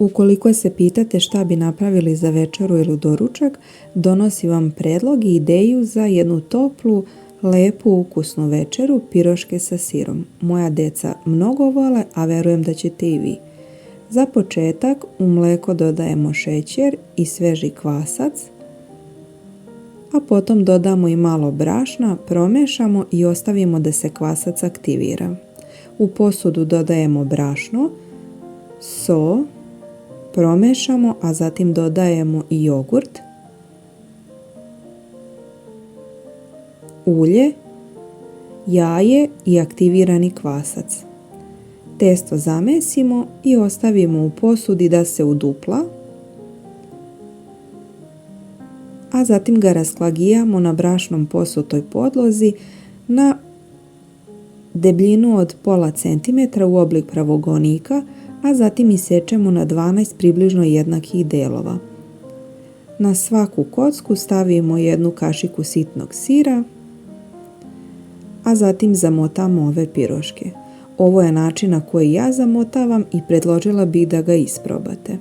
Ukoliko se pitate šta bi napravili za večeru ili doručak, donosi vam predlog i ideju za jednu toplu, lepu, ukusnu večeru, piroške sa sirom. Moja deca mnogo vole, a verujem da ćete i vi. Za početak u mleko dodajemo šećer i sveži kvasac, a potom dodamo i malo brašna, promešamo i ostavimo da se kvasac aktivira. U posudu dodajemo brašno, so, promešamo, a zatim dodajemo i jogurt, ulje, jaje i aktivirani kvasac. Testo zamesimo i ostavimo u posudi da se udupla, a zatim ga rasklagijamo na brašnom posutoj podlozi na debljinu od pola centimetra u oblik pravogonika, a zatim isečemo na 12 približno jednakih delova. Na svaku kocku stavimo jednu kašiku sitnog sira, a zatim zamotamo ove piroške. Ovo je način na koji ja zamotavam i predložila bih da ga isprobate.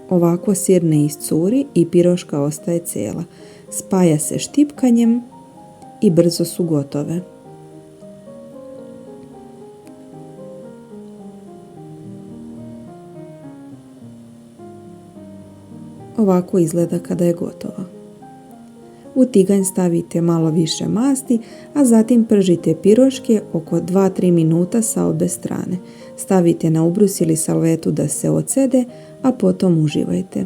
Ovako sir ne iscuri i piroška ostaje cijela. Spaja se štipkanjem i brzo su gotove. Ovako izgleda kada je gotova. U tiganj stavite malo više masti, a zatim pržite piroške oko 2-3 minuta sa obe strane. Stavite na ubrus ili salvetu da se odsede, a potom uživajte.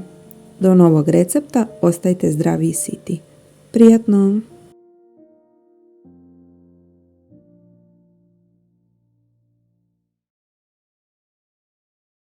Do novog recepta ostajte zdravi i siti. Prijatno!